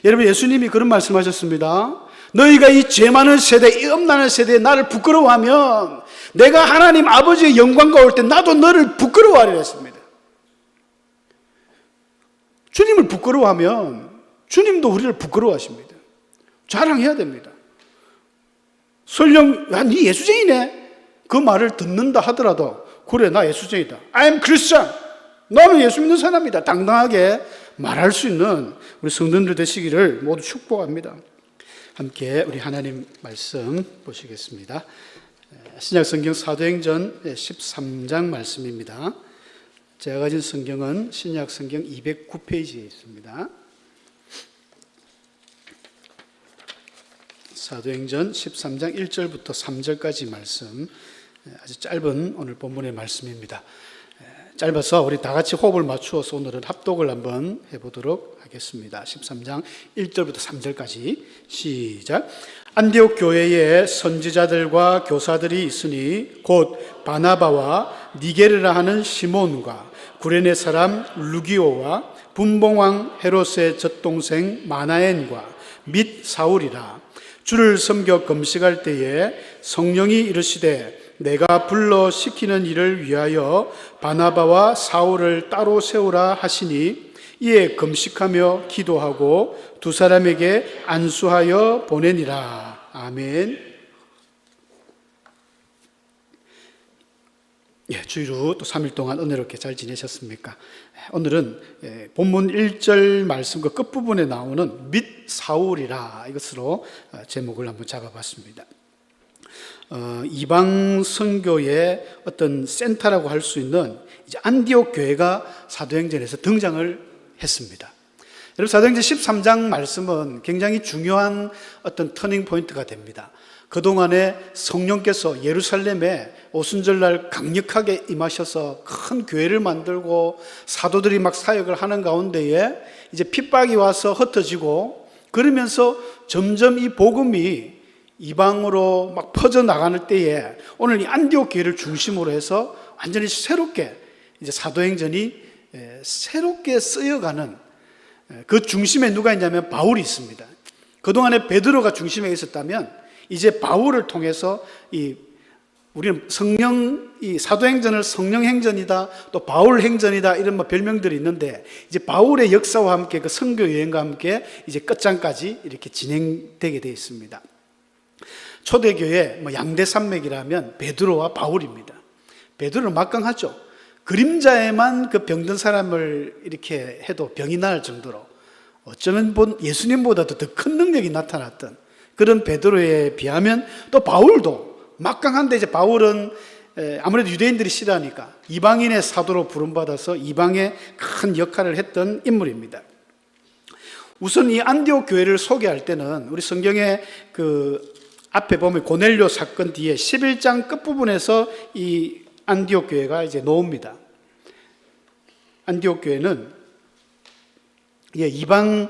여러분, 예수님이 그런 말씀하셨습니다. 너희가 이 죄 많은 세대, 이 엄난한 세대에 나를 부끄러워하면 내가 하나님 아버지의 영광과 올 때 나도 너를 부끄러워하리라 했습니다. 주님을 부끄러워하면 주님도 우리를 부끄러워하십니다. 자랑해야 됩니다. 설령 야, 네 예수쟁이네, 그 말을 듣는다 하더라도 그래, 나 예수쟁이다, I am Christian, 나는 예수 믿는 사람이다, 당당하게 말할 수 있는 우리 성도님들 되시기를 모두 축복합니다. 함께 우리 하나님 말씀 보시겠습니다. 신약성경 사도행전 13장 말씀입니다. 제가 가진 성경은 신약성경 209페이지에 있습니다. 사도행전 13장 1절부터 3절까지 말씀, 아주 짧은 오늘 본문의 말씀입니다. 짧아서 우리 다 같이 호흡을 맞추어서 오늘은 합독을 한번 해보도록 하겠습니다. 13장 1절부터 3절까지 시작. 안디옥 교회에 선지자들과 교사들이 있으니 곧 바나바와 니게르라 하는 시몬과 구레네 사람 루기오와 분봉왕 헤롯의 젖동생 마나엔과 및 사울이라. 주를 섬겨 금식할 때에 성령이 이르시되 내가 불러 시키는 일을 위하여 바나바와 사울을 따로 세우라 하시니 이에 금식하며 기도하고 두 사람에게 안수하여 보내니라. 아멘. 주일 후 또 3일 동안 은혜롭게 잘 지내셨습니까? 오늘은 본문 1절 말씀과 끝부분에 나오는 및 사울이라, 이것으로 제목을 한번 잡아봤습니다. 이방 선교의 어떤 센터라고 할 수 있는 이제 안디옥 교회가 사도행전에서 등장을 했습니다. 여러분, 사도행전 13장 말씀은 굉장히 중요한 어떤 터닝 포인트가 됩니다. 그동안에 성령께서 예루살렘에 오순절날 강력하게 임하셔서 큰 교회를 만들고 사도들이 막 사역을 하는 가운데에 이제 핍박이 와서 흩어지고, 그러면서 점점 이 복음이 이방으로 막 퍼져나가는 때에 오늘 이 안디옥 교회를 중심으로 해서 완전히 새롭게 이제 사도행전이 새롭게 쓰여가는 그 중심에 누가 있냐면 바울이 있습니다. 그동안에 베드로가 중심에 있었다면 이제 바울을 통해서 우리는 이 사도행전을 성령행전이다, 또 바울행전이다, 이런 별명들이 있는데, 이제 바울의 역사와 함께 그 선교 여행과 함께 이제 끝장까지 이렇게 진행되게 되어 있습니다. 초대교회 양대산맥이라면 베드로와 바울입니다. 베드로는 막강하죠. 그림자에만 그 병든 사람을 이렇게 해도 병이 날 정도로 어쩌면 예수님보다도 더 큰 능력이 나타났던 그런 베드로에 비하면 또 바울도 막강한데, 이제 바울은 아무래도 유대인들이 싫어하니까 이방인의 사도로 부름받아서 이방의 큰 역할을 했던 인물입니다. 우선 이 안디옥 교회를 소개할 때는 우리 성경에 그 앞에 보면 고넬료 사건 뒤에 11장 끝부분에서 이 안디옥 교회가 이제 나옵니다. 안디옥 교회는 이방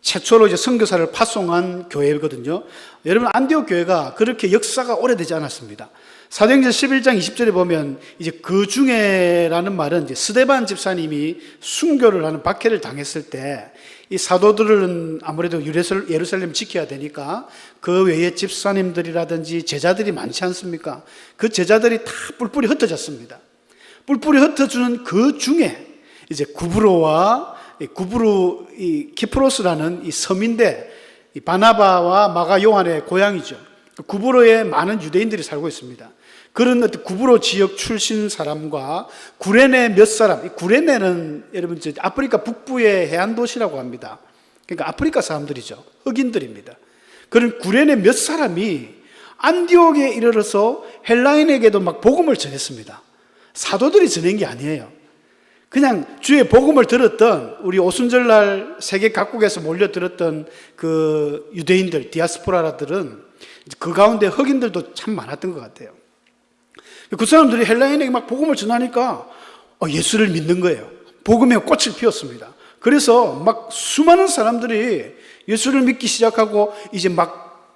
최초로 이제 선교사를 파송한 교회거든요. 여러분, 안디옥 교회가 그렇게 역사가 오래되지 않았습니다. 사도행전 11장 20절에 보면 이제 그 중에라는 말은 이제 스데반 집사님이 순교를 하는 박해를 당했을 때 이 사도들은 아무래도 예루살렘 지켜야 되니까 그 외에 집사님들이라든지 제자들이 많지 않습니까? 그 제자들이 다 뿔뿔이 흩어졌습니다. 뿔뿔이 흩어지는 그 중에 이제 키프로스라는 이 섬인데, 이 바나바와 마가 요한의 고향이죠. 구브로에 많은 유대인들이 살고 있습니다. 그런 어떤 구브로 지역 출신 사람과 구레네 몇 사람, 이 구레네는 여러분 아프리카 북부의 해안 도시라고 합니다. 그러니까 아프리카 사람들이죠. 흑인들입니다. 그런 구레네 몇 사람이 안디옥에 이르러서 헬라인에게도 막 복음을 전했습니다. 사도들이 전한 게 아니에요. 그냥 주의 복음을 들었던, 우리 오순절날 세계 각국에서 몰려 들었던 그 유대인들, 디아스포라들은 그 가운데 흑인들도 참 많았던 것 같아요. 그 사람들이 헬라인에게 막 복음을 전하니까 예수를 믿는 거예요. 복음에 꽃을 피웠습니다. 그래서 막 수많은 사람들이 예수를 믿기 시작하고 이제 막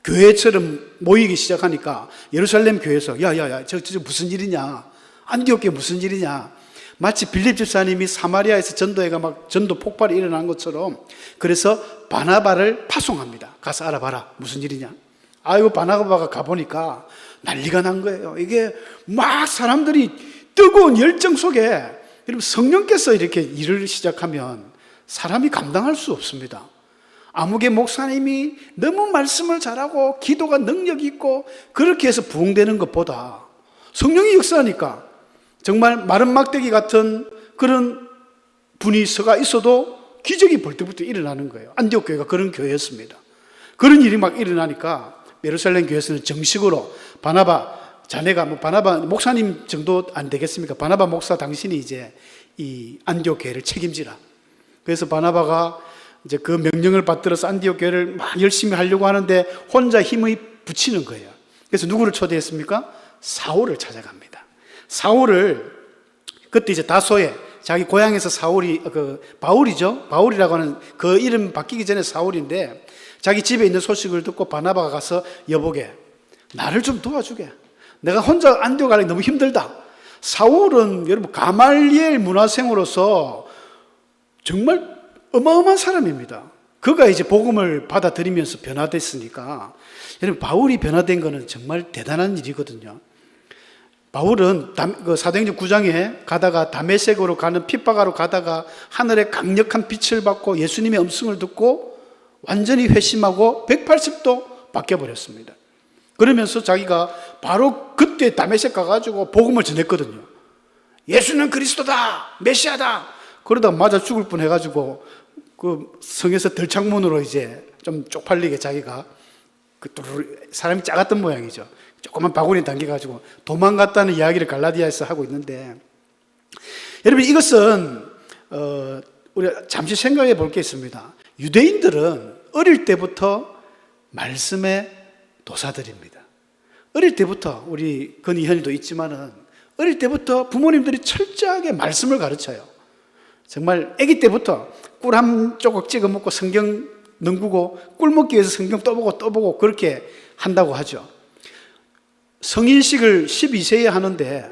교회처럼 모이기 시작하니까 예루살렘 교회에서 야, 저 무슨 일이냐? 안디옥 교회 무슨 일이냐? 마치 빌립 집사님이 사마리아에서 전도회가 막 전도 폭발이 일어난 것처럼, 그래서 바나바를 파송합니다. 가서 알아봐라. 무슨 일이냐. 아이고, 바나바가 가보니까 난리가 난 거예요. 이게 막 사람들이 뜨거운 열정 속에, 여러분, 성령께서 이렇게 일을 시작하면 사람이 감당할 수 없습니다. 아무개 목사님이 너무 말씀을 잘하고 기도가 능력 있고 그렇게 해서 부흥되는 것보다 성령이 역사하니까 정말 마른 막대기 같은 그런 분이 서가 있어도 기적이 벌떡벌떡 일어나는 거예요. 안디옥 교회가 그런 교회였습니다. 그런 일이 막 일어나니까 예루살렘 교회에서는 정식으로 바나바, 자네가 뭐 바나바 목사님 정도 안 되겠습니까? 바나바 목사 당신이 이제 이 안디옥 교회를 책임지라. 그래서 바나바가 이제 그 명령을 받들어서 안디옥 교회를 막 열심히 하려고 하는데 혼자 힘을 붙이는 거예요. 그래서 누구를 초대했습니까? 사울을 찾아갑니다. 사울을, 그때 이제 다소에 자기 고향에서 사울이, 바울이죠. 바울이라고 하는 그 이름 바뀌기 전에 사울인데, 자기 집에 있는 소식을 듣고 바나바가 가서, 여보게, 나를 좀 도와주게. 내가 혼자 안디옥 가기 너무 힘들다. 사울은 여러분 가말리엘 문화생으로서 정말 어마어마한 사람입니다. 그가 이제 복음을 받아들이면서 변화됐으니까, 여러분 바울이 변화된 거는 정말 대단한 일이거든요. 바울은 사도행전 9장에 가다가 다메섹으로 가는 핍박하러 가다가 하늘의 강력한 빛을 받고 예수님의 음성을 듣고 완전히 회심하고 180도 바뀌어버렸습니다. 그러면서 자기가 바로 그때 다메섹 가가지고 복음을 전했거든요. 예수는 그리스도다, 메시아다. 그러다 맞아 죽을 뻔 해가지고 그 성에서 들창문으로 이제 좀 쪽팔리게 자기가, 사람이 작았던 모양이죠. 조그만 바구니 당겨가지고 도망갔다는 이야기를 갈라디아에서 하고 있는데, 여러분 이것은 우리가 잠시 생각해 볼 게 있습니다. 유대인들은 어릴 때부터 말씀의 도사들입니다. 어릴 때부터, 우리 건희현이도 있지만은 어릴 때부터 부모님들이 철저하게 말씀을 가르쳐요. 정말 아기 때부터 꿀 한 조각 찍어 먹고 성경 능구고, 꿀 먹기 위해서 성경 떠보고 그렇게 한다고 하죠. 성인식을 12세에 하는데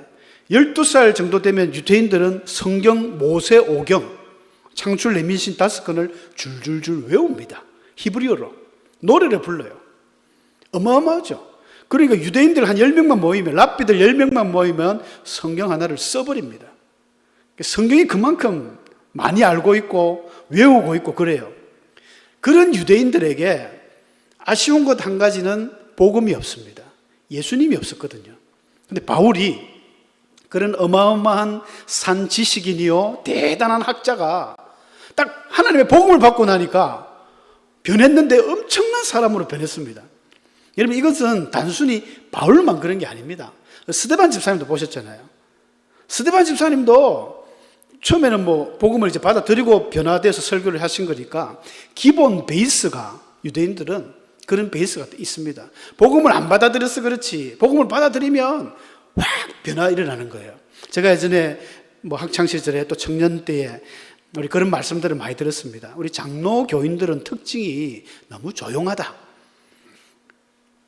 12살 정도 되면 유대인들은 성경 모세 5경, 창출 레민신 5권을 줄줄줄 외웁니다. 히브리어로 노래를 불러요. 어마어마하죠. 그러니까 유대인들 한 10명만 모이면, 랍비들 10명만 모이면 성경 하나를 써버립니다. 성경이 그만큼 많이 알고 있고 외우고 있고 그래요. 그런 유대인들에게 아쉬운 것 한 가지는 복음이 없습니다. 예수님이 없었거든요. 근데 바울이 그런 어마어마한 산 지식인이요 대단한 학자가 딱 하나님의 복음을 받고 나니까 변했는데 엄청난 사람으로 변했습니다. 여러분 이것은 단순히 바울만 그런 게 아닙니다. 스데반 집사님도 보셨잖아요. 스데반 집사님도 처음에는 뭐 복음을 이제 받아들이고 변화돼서 설교를 하신 거니까 기본 베이스가, 유대인들은 그런 베이스가 있습니다. 복음을 안 받아들여서 그렇지, 복음을 받아들이면 확 변화 일어나는 거예요. 제가 예전에 뭐 학창시절에 또 청년 때에 우리 그런 말씀들을 많이 들었습니다. 우리 장로 교인들은 특징이 너무 조용하다.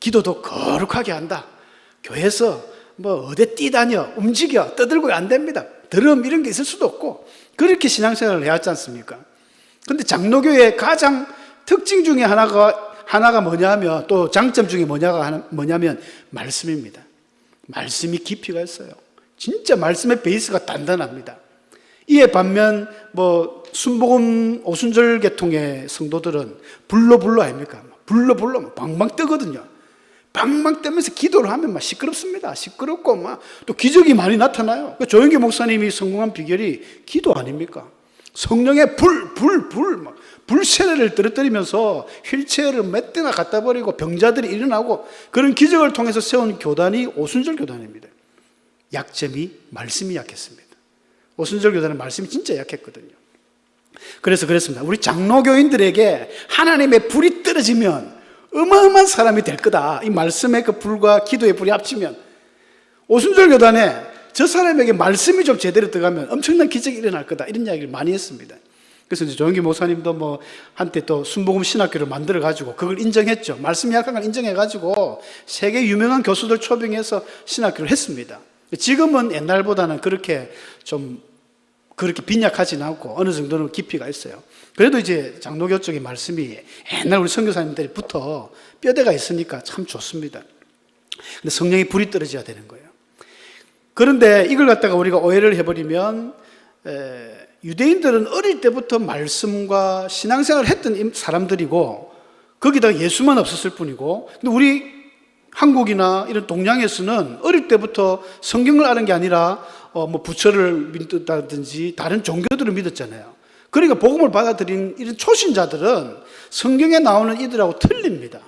기도도 거룩하게 한다. 교회에서 뭐 어디 뛰다녀, 움직여, 떠들고 안 됩니다. 드럼 이런 게 있을 수도 없고 그렇게 신앙생활을 해왔지 않습니까? 그런데 장로교의 가장 특징 중에 하나가 뭐냐면, 또 장점 중에 뭐냐면 말씀입니다. 말씀이 깊이가 있어요. 진짜 말씀의 베이스가 단단합니다. 이에 반면 뭐 순복음 오순절 계통의 성도들은 불로 아닙니까? 불로 방방 뜨거든요. 방방 뜨면서 기도를 하면 막 시끄럽습니다. 시끄럽고 막 또 기적이 많이 나타나요. 조영기 목사님이 성공한 비결이 기도 아닙니까? 성령의 불 세례를 떨어뜨리면서 휠체어를 몇 대나 갖다 버리고 병자들이 일어나고, 그런 기적을 통해서 세운 교단이 오순절 교단입니다. 약점이 말씀이 약했습니다. 오순절 교단은 말씀이 진짜 약했거든요. 그래서 그랬습니다. 우리 장로교인들에게 하나님의 불이 떨어지면 어마어마한 사람이 될 거다. 이 말씀의 그 불과 기도의 불이 합치면, 오순절 교단에 저 사람에게 말씀이 좀 제대로 들어가면 엄청난 기적이 일어날 거다. 이런 이야기를 많이 했습니다. 그래서 이제 조영기 목사님도 뭐 한때 또 순복음 신학교를 만들어가지고 그걸 인정했죠. 말씀이 약한 걸 인정해가지고 세계 유명한 교수들 초빙해서 신학교를 했습니다. 지금은 옛날보다는 그렇게 좀 그렇게 빈약하진 않고 어느 정도는 깊이가 있어요. 그래도 이제 장로교 쪽의 말씀이 옛날 우리 선교사님들부터 뼈대가 있으니까 참 좋습니다. 근데 성령의 불이 떨어져야 되는 거예요. 그런데 이걸 갖다가 우리가 오해를 해버리면 유대인들은 어릴 때부터 말씀과 신앙생활을 했던 사람들이고 거기다가 예수만 없었을 뿐이고, 근데 우리 한국이나 이런 동양에서는 어릴 때부터 성경을 아는 게 아니라 뭐 부처를 믿었다든지 다른 종교들을 믿었잖아요. 그러니까 복음을 받아들인 이런 초신자들은 성경에 나오는 이들하고 틀립니다.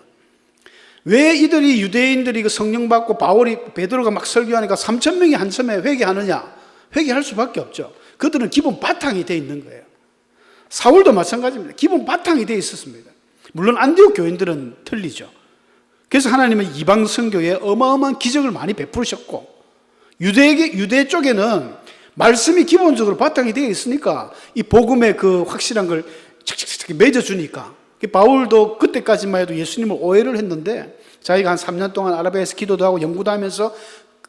왜 이들이 유대인들이 그 성령 받고 베드로가 막 설교하니까 3,000명이 한섬에 회개하느냐? 회개할 수밖에 없죠. 그들은 기본 바탕이 돼 있는 거예요. 사울도 마찬가지입니다. 기본 바탕이 돼 있었습니다. 물론 안디옥 교인들은 틀리죠. 그래서 하나님은 이방 선교에 어마어마한 기적을 많이 베푸셨고, 유대 쪽에는 말씀이 기본적으로 바탕이 되어 있으니까 이 복음의 그 확실한 걸 착착착 맺어주니까, 바울도 그때까지만 해도 예수님을 오해를 했는데 자기가 한 3년 동안 아라비아에서 기도도 하고 연구도 하면서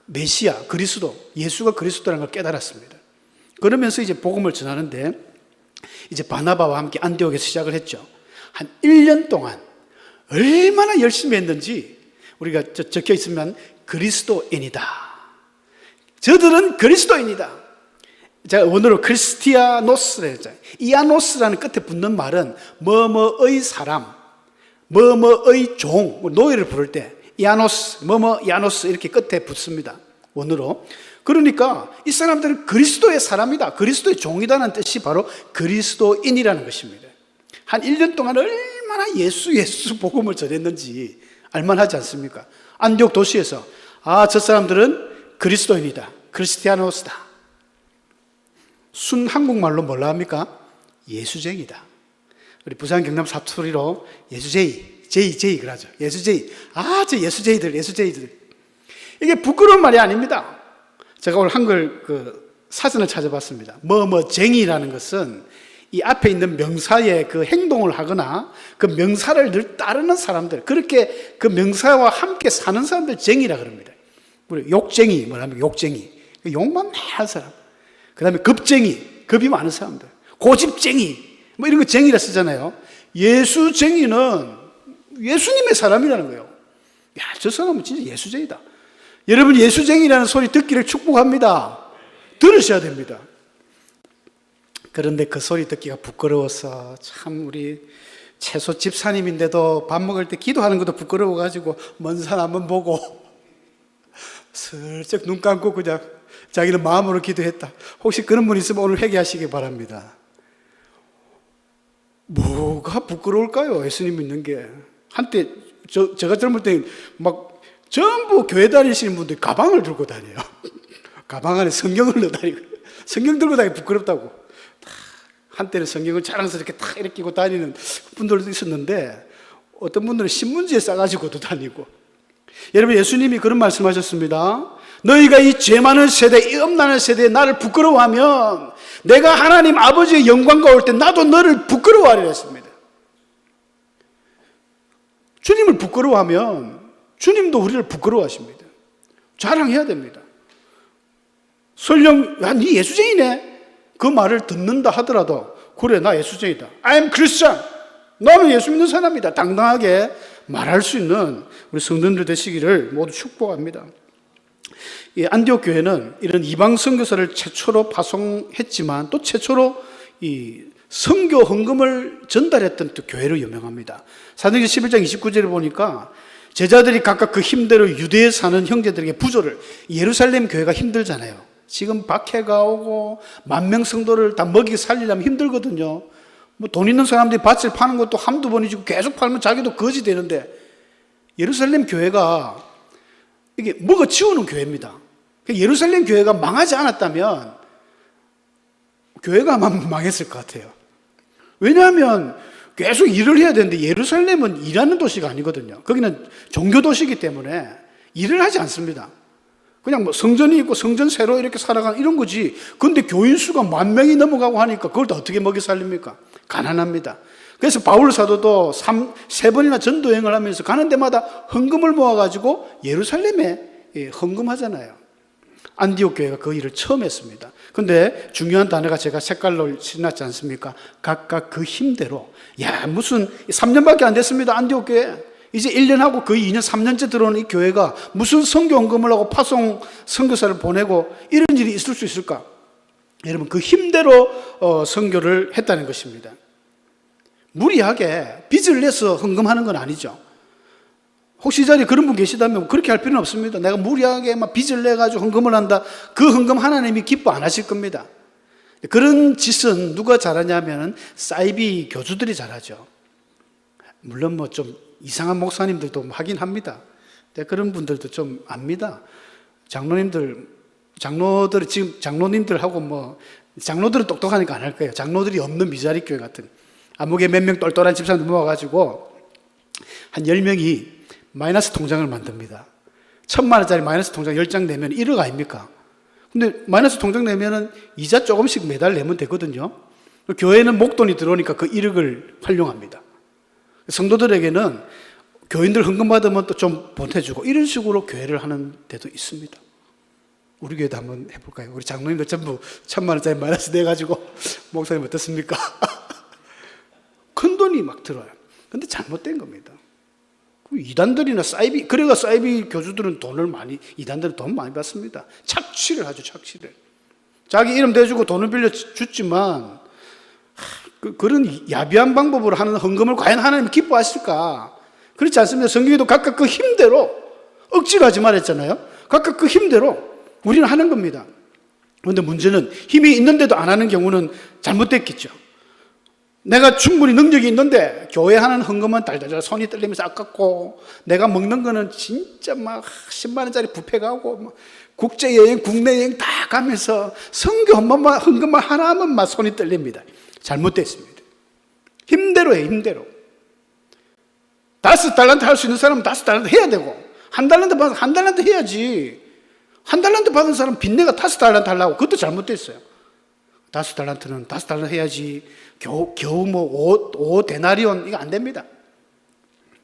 메시아, 그리스도, 예수가 그리스도라는 걸 깨달았습니다. 그러면서 이제 복음을 전하는데 이제 바나바와 함께 안디옥에서 시작을 했죠. 한 1년 동안 얼마나 열심히 했는지 우리가 적혀 있으면 그리스도인이다. 저들은 그리스도인이다. 제가 원어로 크리스티아노스를 했잖아요. 이아노스라는 끝에 붙는 말은 뭐뭐의 사람, 뭐뭐의 종, 노예를 부를 때 이아노스, 뭐뭐 이아노스 이렇게 끝에 붙습니다. 원어로. 그러니까 이 사람들은 그리스도의 사람이다, 그리스도의 종이다는 뜻이 바로 그리스도인이라는 것입니다. 한 1년 동안 얼마나 예수 복음을 전했는지 알만하지 않습니까? 안디옥 도시에서 저 사람들은 그리스도인이다, 크리스티아노스다. 순 한국말로 뭐라 합니까? 예수쟁이다. 우리 부산 경남 사투리로 예수제이, 제이 그러죠. 예수제이. 저 예수제이들. 이게 부끄러운 말이 아닙니다. 제가 오늘 한글 사전을 찾아봤습니다. 쟁이라는 것은 이 앞에 있는 명사의 그 행동을 하거나 그 명사를 늘 따르는 사람들, 그렇게 그 명사와 함께 사는 사람들 쟁이라 그럽니다. 우리 욕쟁이, 뭐라면 욕쟁이. 욕만 많이 하는 사람. 그 다음에 겁쟁이, 겁이 많은 사람들. 고집쟁이, 뭐 이런 거 쟁이라 쓰잖아요. 예수쟁이는 예수님의 사람이라는 거예요. 저 사람은 진짜 예수쟁이다. 여러분, 예수쟁이라는 소리 듣기를 축복합니다. 들으셔야 됩니다. 그런데 그 소리 듣기가 부끄러워서 참 우리 채소 집사님인데도 밥 먹을 때 기도하는 것도 부끄러워가지고 먼 산 한번 보고 슬쩍 눈 감고 그냥 자기는 마음으로 기도했다. 혹시 그런 분 있으면 오늘 회개하시기 바랍니다. 뭐가 부끄러울까요? 예수님 믿는 게. 한때 제가 젊을 때 막 전부 교회 다니시는 분들이 가방을 들고 다녀요. 가방 안에 성경을 넣어 다니고, 성경 들고 다니기 부끄럽다고. 한때는 성경을 자랑스럽게 탁 이렇게 끼고 다니는 분들도 있었는데 어떤 분들은 신문지에 싸가지고도 다니고. 여러분, 예수님이 그런 말씀하셨습니다. 너희가 이 죄 많은 세대, 이 엄나는 세대에 나를 부끄러워하면 내가 하나님 아버지의 영광과 올 때 나도 너를 부끄러워하리라 했습니다. 주님을 부끄러워하면 주님도 우리를 부끄러워하십니다. 자랑해야 됩니다. 설령 네 예수쟁이네, 그 말을 듣는다 하더라도 그래, 나 예수쟁이다, I am Christian, 나는 예수 믿는 사람이다, 당당하게 말할 수 있는 우리 성도님들 되시기를 모두 축복합니다. 이 안디옥 교회는 이런 이방 선교사를 최초로 파송했지만 또 최초로 이 선교 헌금을 전달했던 또 교회로 유명합니다. 사도행전 11장 29절에 보니까 제자들이 각각 그 힘대로 유대에 사는 형제들에게 부조를, 예루살렘 교회가 힘들잖아요. 지금 박해가 오고 10,000명 성도를 다 먹이고 살리려면 힘들거든요. 뭐 돈 있는 사람들이 밭을 파는 것도 한두 번이지 계속 팔면 자기도 거지 되는데, 예루살렘 교회가 이게 먹어치우는 교회입니다. 예루살렘 교회가 망하지 않았다면 교회가 아마 망했을 것 같아요. 왜냐하면 계속 일을 해야 되는데 예루살렘은 일하는 도시가 아니거든요. 거기는 종교 도시이기 때문에 일을 하지 않습니다. 그냥 뭐 성전이 있고 성전 새로 이렇게 살아가는 이런 거지. 그런데 교인 수가 10,000명이 넘어가고 하니까 그걸 다 어떻게 먹여 살립니까? 가난합니다. 그래서 바울 사도도 3번이나 전도 여행을 하면서 가는 데마다 헌금을 모아가지고 예루살렘에 헌금하잖아요. 안디옥 교회가 그 일을 처음 했습니다. 근데 중요한 단어가 제가 색깔로 칠해놨지 않습니까? 각각 그 힘대로. 야, 무슨 3년밖에 안 됐습니다. 안디옥 교회. 이제 1년하고 거의 2년, 3년째 들어오는 이 교회가 무슨 선교 헌금을 하고 파송 선교사를 보내고 이런 일이 있을 수 있을까? 여러분, 그 힘대로 선교를 했다는 것입니다. 무리하게 빚을 내서 헌금하는 건 아니죠. 혹시 이 자리에 그런 분 계시다면 그렇게 할 필요는 없습니다. 내가 무리하게 막 빚을 내가지고 헌금을 한다. 그 헌금 하나님이 기뻐 안 하실 겁니다. 그런 짓은 누가 잘하냐면 사이비 교주들이 잘하죠. 물론 뭐 좀 이상한 목사님들도 하긴 합니다. 그런 분들도 좀 압니다. 장로들이 지금 장로님들하고 뭐 장로들은 똑똑하니까 안 할 거예요. 장로들이 없는 미자리 교회 같은 아무개 몇 명 똘똘한 집사람들 모아가지고 한 10명이 마이너스 통장을 만듭니다. 1,000만 원짜리 마이너스 통장 10장 내면 1억 아닙니까? 근데 마이너스 통장 내면은 이자 조금씩 매달 내면 되거든요. 교회는 목돈이 들어오니까 그 1억을 활용합니다. 성도들에게는 교인들 헌금 받으면 또 좀 보태주고 이런 식으로 교회를 하는 데도 있습니다. 우리 교회도 한번 해볼까요? 우리 장로님들 전부 1,000만 원짜리 마이너스 내가지고 목사님 어떻습니까? 큰 돈이 막 들어요. 근데 잘못된 겁니다. 이단들이나 사이비, 그래가 사이비 교주들은 이단들은 돈 많이 받습니다. 착취를 하죠, 착취를. 자기 이름 대주고 돈을 빌려주지만, 그런 야비한 방법으로 하는 헌금을 과연 하나님이 기뻐하실까? 그렇지 않습니다. 성경에도 각각 그 힘대로, 억지로 하지 말았잖아요. 각각 그 힘대로 우리는 하는 겁니다. 그런데 문제는 힘이 있는데도 안 하는 경우는 잘못됐겠죠. 내가 충분히 능력이 있는데 교회 하는 헌금은 달달달 손이 떨리면서 아깝고 내가 먹는 거는 진짜 막 10만 원짜리 뷔페 가고 국제여행 국내여행 다 가면서 선교 헌금만 하나 하면 막 손이 떨립니다. 잘못됐습니다. 힘대로 해요. 힘대로. 5달란트 할 수 있는 사람은 5달란트 해야 되고 1달란트 받은 1달란트 해야지. 1달란트 받은 사람 빚내가 5달란트 하려고 그것도 잘못됐어요. 5달란트는 5달란트 해야지. 겨우 뭐 5데나리온 이거 안 됩니다.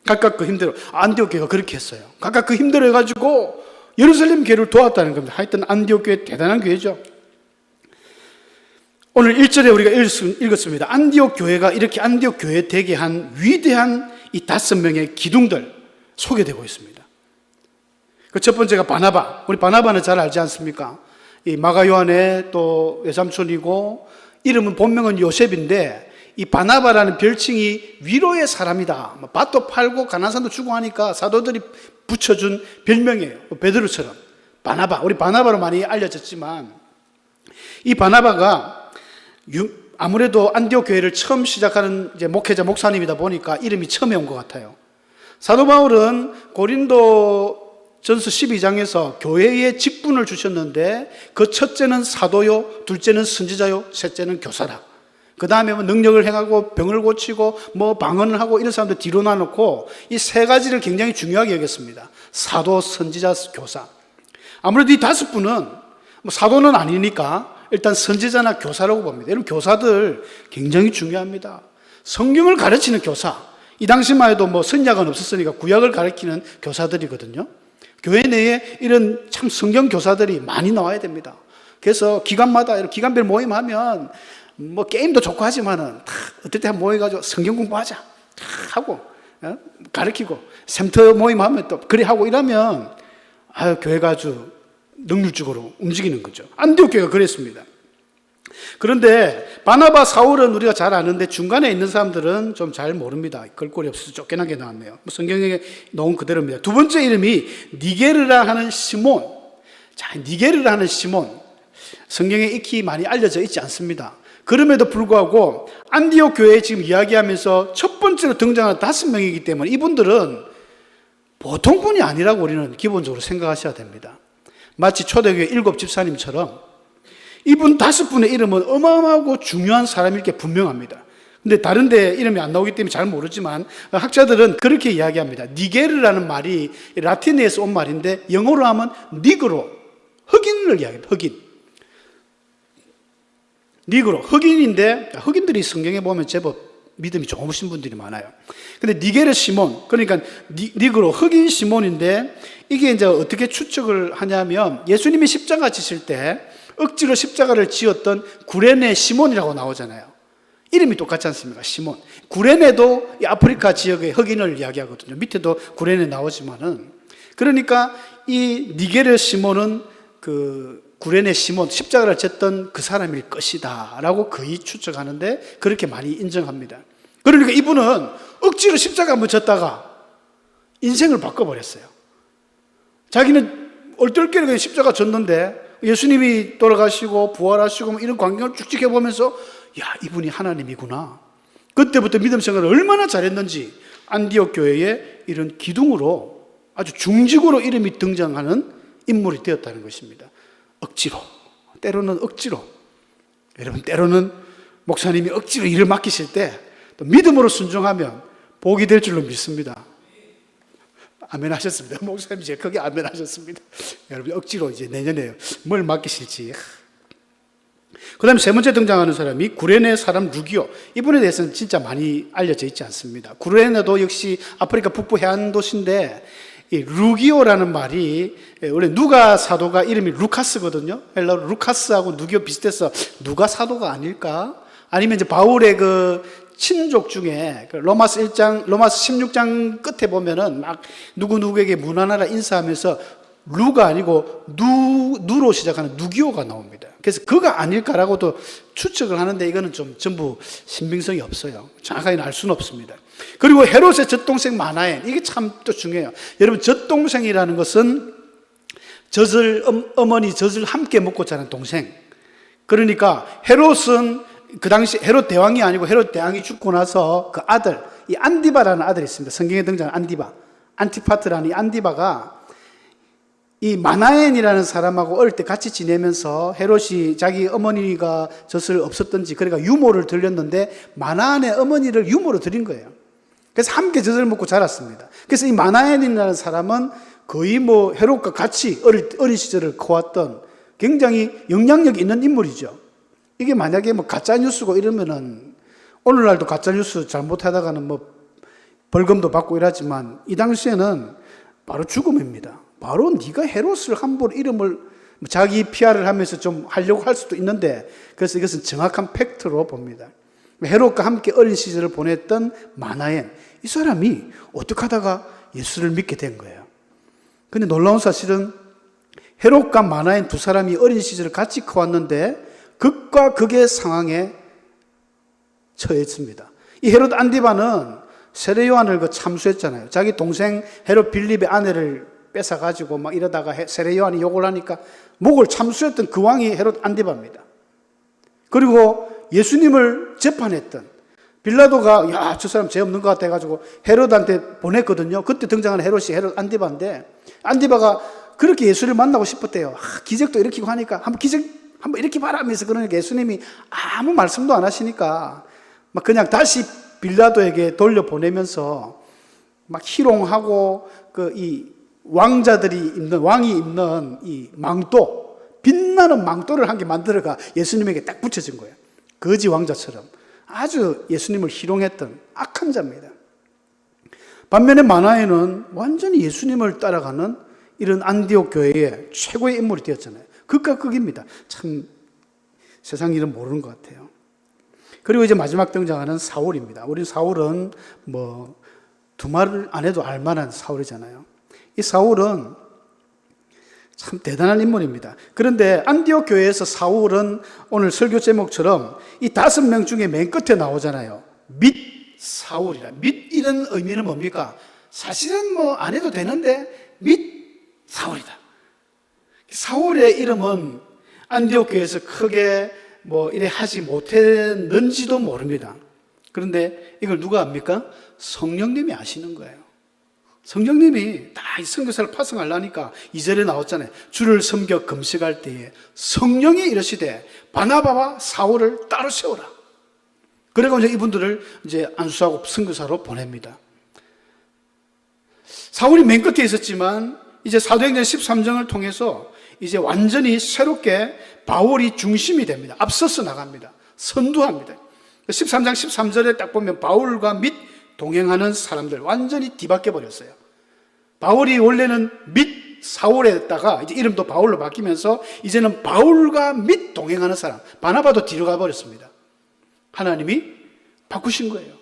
각각 그 힘대로. 안디옥 교회가 그렇게 했어요. 각각 그 힘대로 해가지고 예루살렘 교회를 도왔다는 겁니다. 하여튼 안디옥 교회 대단한 교회죠. 오늘 1절에 우리가 읽었습니다. 안디옥 교회가 이렇게 안디옥 교회 되게 한 위대한 이 5명의 기둥들 소개되고 있습니다. 그 첫 번째가 바나바. 우리 바나바는 잘 알지 않습니까? 이 마가 요한의 또 외삼촌이고 이름은 본명은 요셉인데 이 바나바라는 별칭이 위로의 사람이다. 밭도 팔고 가난한 사람도 주고 하니까 사도들이 붙여준 별명이에요. 베드로처럼. 바나바. 우리 바나바로 많이 알려졌지만 이 바나바가 아무래도 안디옥 교회를 처음 시작하는 이제 목회자 목사님이다 보니까 이름이 처음에 온 것 같아요. 사도 바울은 고린도 전서 12장에서 교회에 직분을 주셨는데 그 첫째는 사도요, 둘째는 선지자요, 셋째는 교사라. 그 다음에 뭐 능력을 행하고 병을 고치고 뭐 방언을 하고 이런 사람들 뒤로 놔놓고 이 세 가지를 굉장히 중요하게 여겼습니다. 사도, 선지자, 교사. 아무래도 이 5분은 뭐 사도는 아니니까 일단 선지자나 교사라고 봅니다. 여러분 교사들 굉장히 중요합니다. 성경을 가르치는 교사. 이 당시만 해도 뭐 선약은 없었으니까 구약을 가르치는 교사들이거든요. 교회 내에 이런 참 성경 교사들이 많이 나와야 됩니다. 그래서 기간마다 이런 기간별 모임하면 뭐 게임도 좋고 하지만은 다 어떨 때 모여가지고 성경 공부하자 하고 가르치고 샘터 모임하면 또 그래 하고 이러면 교회가 아주 능률적으로 움직이는 거죠. 안디옥 교회가 그랬습니다. 그런데 바나바 사울은 우리가 잘 아는데 중간에 있는 사람들은 좀 잘 모릅니다. 걸거리 없어서 쫓겨나게 나왔네요. 성경에 나온 그대로입니다. 두 번째 이름이 니게르라 하는 시몬. 자, 니게르라 하는 시몬. 성경에 익히 많이 알려져 있지 않습니다. 그럼에도 불구하고 안디옥 교회에 지금 이야기하면서 첫 번째로 등장하는 5명이기 때문에 이분들은 보통 분이 아니라고 우리는 기본적으로 생각하셔야 됩니다. 마치 초대교회 7 집사님처럼 이분 5분의 이름은 어마어마하고 중요한 사람일 게 분명합니다. 근데 다른 데 이름이 안 나오기 때문에 잘 모르지만 학자들은 그렇게 이야기합니다. 니게르라는 말이 라틴어에서 온 말인데 영어로 하면 니그로, 흑인을 이야기합니다. 흑인. 니그로, 흑인인데 흑인들이 성경에 보면 제법 믿음이 좋으신 분들이 많아요. 근데 니게르 시몬, 그러니까 니그로 흑인 시몬인데 이게 이제 어떻게 추측을 하냐면 예수님이 십자가 지실 때 억지로 십자가를 지었던 구레네 시몬이라고 나오잖아요. 이름이 똑같지 않습니까? 시몬. 구레네도 이 아프리카 지역의 흑인을 이야기하거든요. 밑에도 구레네 나오지만은. 그러니까 이 니게르 시몬은 그 구레네 시몬, 십자가를 졌던 그 사람일 것이다 라고 거의 추측하는데 그렇게 많이 인정합니다. 그러니까 이분은 억지로 십자가 한번 졌다가 인생을 바꿔버렸어요. 자기는 얼떨결에 그냥 십자가 졌는데 예수님이 돌아가시고 부활하시고 이런 광경을 쭉 지켜보면서 야, 이분이 하나님이구나. 그때부터 믿음 생활을 얼마나 잘했는지 안디옥 교회에 이런 기둥으로 아주 중직으로 이름이 등장하는 인물이 되었다는 것입니다. 억지로, 때로는 억지로. 여러분, 때로는 목사님이 억지로 일을 맡기실 때 또 믿음으로 순종하면 복이 될 줄로 믿습니다. 아멘 하셨습니다. 목사님 이제 거기 아멘 하셨습니다. 여러분, 억지로 이제 내년에 뭘 맡기실지. 그 다음에 세 번째 등장하는 사람이 구레네 사람 루기오. 이분에 대해서는 진짜 많이 알려져 있지 않습니다. 구레네도 역시 아프리카 북부 해안 도시인데 이 루기오라는 말이 원래 누가 사도가 이름이 루카스거든요. 헬라로 루카스하고 루기오 비슷해서 누가 사도가 아닐까? 아니면 이제 바울의 그 친족 중에 로마서 16장 끝에 보면은 막 누구누구에게 문안하라 인사하면서 루가 아니고 누로 시작하는 누기오가 나옵니다. 그래서 그가 아닐까라고도 추측을 하는데 이거는 좀 전부 신빙성이 없어요. 정확하게 알 수는 없습니다. 그리고 헤롯의 젖동생 마나엔, 이게 참 또 중요해요. 여러분, 젖동생이라는 것은 어머니 젖을 함께 먹고 자란 동생. 그러니까 헤롯은 그 당시 헤롯 대왕이 아니고 헤롯 대왕이 죽고 나서 그 아들, 이 안디바라는 아들이 있습니다. 성경에 등장하는 안디바, 안티파트라는 이 안디바가 이 마나엔이라는 사람하고 어릴 때 같이 지내면서 헤롯이 자기 어머니가 젖을 없었던지 그러니까 유모를 들렸는데 마나엔의 어머니를 유모로 들인 거예요. 그래서 함께 젖을 먹고 자랐습니다. 그래서 이 마나엔이라는 사람은 거의 뭐 헤롯과 같이 어린 시절을 커왔던 굉장히 영향력 있는 인물이죠. 이게 만약에 뭐 가짜뉴스고 이러면은 오늘날도 가짜뉴스 잘못하다가는 뭐 벌금도 받고 이러지만 이 당시에는 바로 죽음입니다. 바로 네가 헤롯을 함부로 이름을 자기 PR을 하면서 좀 하려고 할 수도 있는데 그래서 이것은 정확한 팩트로 봅니다. 헤롯과 함께 어린 시절을 보냈던 마나엔, 이 사람이 어떻게 하다가 예수를 믿게 된 거예요. 근데 놀라운 사실은 헤롯과 마나엔 두 사람이 어린 시절을 같이 커왔는데 극과 극의 상황에 처했습니다. 이 헤롯 안디바는 세례 요한을 참수했잖아요. 자기 동생 헤롯 빌립의 아내를 뺏어가지고 막 이러다가 세례 요한이 욕을 하니까 목을 참수했던 그 왕이 헤롯 안디바입니다. 그리고 예수님을 재판했던 빌라도가 야, 저 사람 죄 없는 것 같아 가지고 헤롯한테 보냈거든요. 그때 등장하는 헤롯이 헤롯 안디바인데 안디바가 그렇게 예수를 만나고 싶었대요. 기적도 일으키고 하니까 한번 이렇게 봐라 하면서 그러니까 예수님이 아무 말씀도 안 하시니까 막 그냥 다시 빌라도에게 돌려보내면서 막 희롱하고 이 왕이 입는 이 망토, 빛나는 망토를 한 개 만들어가 예수님에게 딱 붙여진 거예요. 거지 왕자처럼 아주 예수님을 희롱했던 악한 자입니다. 반면에 마나엔은 완전히 예수님을 따라가는 이런 안디옥 교회의 최고의 인물이 되었잖아요. 극과 극입니다. 참 세상 일은 모르는 것 같아요. 그리고 이제 마지막 등장하는 사울입니다. 우리 사울은 뭐 두말을 안 해도 알만한 사울이잖아요. 이 사울은 참 대단한 인물입니다. 그런데 안디옥 교회에서 사울은 오늘 설교 제목처럼 이 5명 중에 맨 끝에 나오잖아요. 및 사울이라. 및 이런 의미는 뭡니까? 사실은 뭐 안 해도 되는데 및 사울이다. 사울의 이름은 안디옥 교회에서 크게 뭐 이래 하지 못했는지도 모릅니다. 그런데 이걸 누가 압니까? 성령님이 아시는 거예요. 성령님이 다 이 선교사를 파송하려니까 2절에 나왔잖아요. 주를 섬겨 금식할 때에 성령이 이르시되 바나바와 사울을 따로 세우라. 그래서 이제 이분들을 이제 안수하고 선교사로 보냅니다. 사울이 맨 끝에 있었지만 이제 사도행전 13장을 통해서 이제 완전히 새롭게 바울이 중심이 됩니다. 앞서서 나갑니다. 선두합니다. 13장 13절에 딱 보면 바울과 및 동행하는 사람들 완전히 뒤바뀌어 버렸어요. 바울이 원래는 및 사울에다가 이제 이름도 바울로 바뀌면서 이제는 바울과 및 동행하는 사람, 바나바도 뒤로 가버렸습니다. 하나님이 바꾸신 거예요.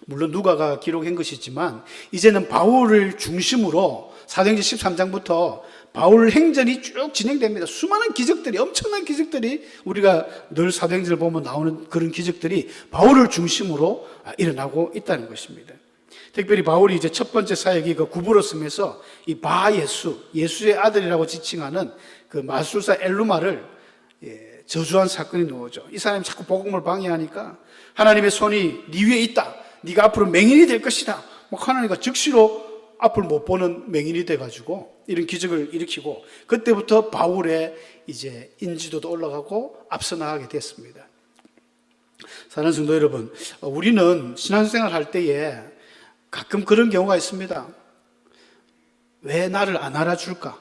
물론 누가가 기록한 것이지만 이제는 바울을 중심으로 사도행전 13장부터 바울 행전이 쭉 진행됩니다. 수많은 기적들이, 엄청난 기적들이, 우리가 늘 사도행전을 보면 나오는 그런 기적들이 바울을 중심으로 일어나고 있다는 것입니다. 특별히 바울이 이제 첫 번째 사역이 그 구브로섬에서 이 예수의 아들이라고 지칭하는 그 마술사 엘루마를 저주한 사건이 나오죠. 이 사람이 자꾸 복음을 방해하니까 하나님의 손이 네 위에 있다. 네가 앞으로 맹인이 될 것이다. 하나님과 즉시로 앞을 못 보는 맹인이 돼가지고 이런 기적을 일으키고, 그때부터 바울의 이제 인지도도 올라가고 앞서 나가게 됐습니다. 사랑하는 성도 여러분, 우리는 신앙생활 할 때에 가끔 그런 경우가 있습니다. 왜 나를 안 알아줄까?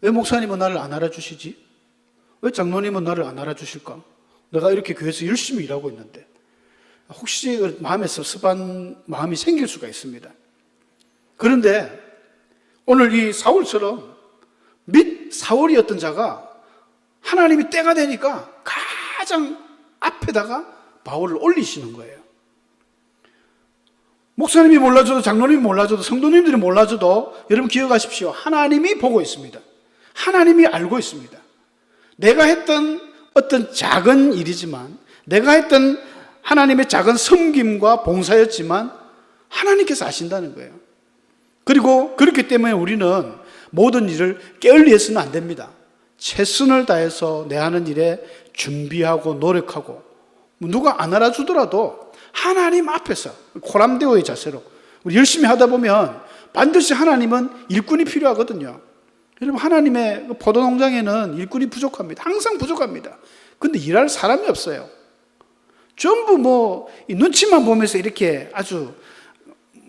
왜 목사님은 나를 안 알아주시지? 왜 장로님은 나를 안 알아주실까? 내가 이렇게 교회에서 열심히 일하고 있는데. 혹시 마음에 섭섭한 마음이 생길 수가 있습니다. 그런데 오늘 이 사울처럼 및 사울이었던 자가 하나님이 때가 되니까 가장 앞에다가 바울을 올리시는 거예요. 목사님이 몰라줘도, 장로님이 몰라줘도, 성도님들이 몰라줘도 여러분 기억하십시오. 하나님이 보고 있습니다. 하나님이 알고 있습니다. 내가 했던 어떤 작은 일이지만, 내가 했던 하나님의 작은 섬김과 봉사였지만 하나님께서 아신다는 거예요. 그리고 그렇기 때문에 우리는 모든 일을 게을리해서는 안 됩니다. 최선을 다해서 내 하는 일에 준비하고 노력하고, 누가 안 알아주더라도 하나님 앞에서 코람데오의 자세로 우리 열심히 하다 보면 반드시 하나님은 일꾼이 필요하거든요. 여러분, 하나님의 포도농장에는 일꾼이 부족합니다. 항상 부족합니다. 근데 일할 사람이 없어요. 전부 눈치만 보면서 이렇게 아주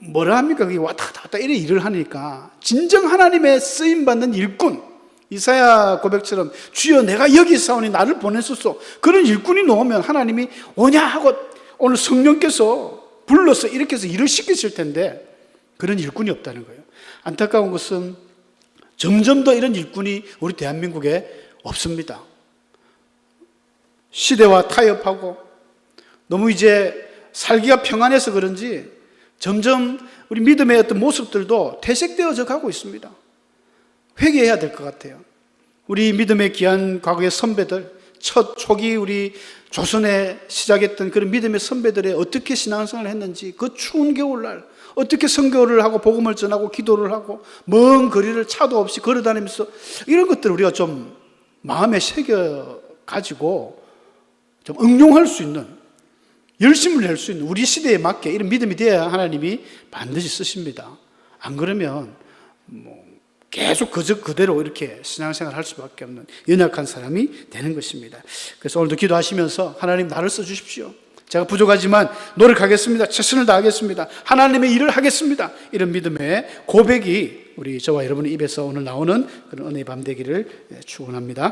뭐라 합니까? 왔다 갔다 이래 일을 하니까 진정 하나님의 쓰임받는 일꾼, 이사야 고백처럼 주여 내가 여기 있사오니 나를 보내소서, 그런 일꾼이 나오면 하나님이 오냐 하고 오늘 성령께서 불러서 이렇게 해서 일을 시키실 텐데 그런 일꾼이 없다는 거예요. 안타까운 것은 점점 더 이런 일꾼이 우리 대한민국에 없습니다. 시대와 타협하고 너무 이제 살기가 평안해서 그런지 점점 우리 믿음의 어떤 모습들도 퇴색되어져 가고 있습니다. 회개해야 될 것 같아요. 우리 믿음의 귀한 과거의 선배들, 첫 초기 우리 조선에 시작했던 그런 믿음의 선배들의 어떻게 신앙생활을 했는지, 그 추운 겨울날 어떻게 선교를 하고 복음을 전하고 기도를 하고 먼 거리를 차도 없이 걸어다니면서, 이런 것들을 우리가 좀 마음에 새겨 가지고 좀 응용할 수 있는, 열심을 낼 수 있는 우리 시대에 맞게 이런 믿음이 돼야 하나님이 반드시 쓰십니다. 안 그러면 계속 그대로 이렇게 신앙생활을 할 수밖에 없는 연약한 사람이 되는 것입니다. 그래서 오늘도 기도하시면서 하나님 나를 써주십시오. 제가 부족하지만 노력하겠습니다. 최선을 다하겠습니다. 하나님의 일을 하겠습니다. 이런 믿음의 고백이 우리 저와 여러분의 입에서 오늘 나오는 그런 은혜의 밤 되기를 축원합니다.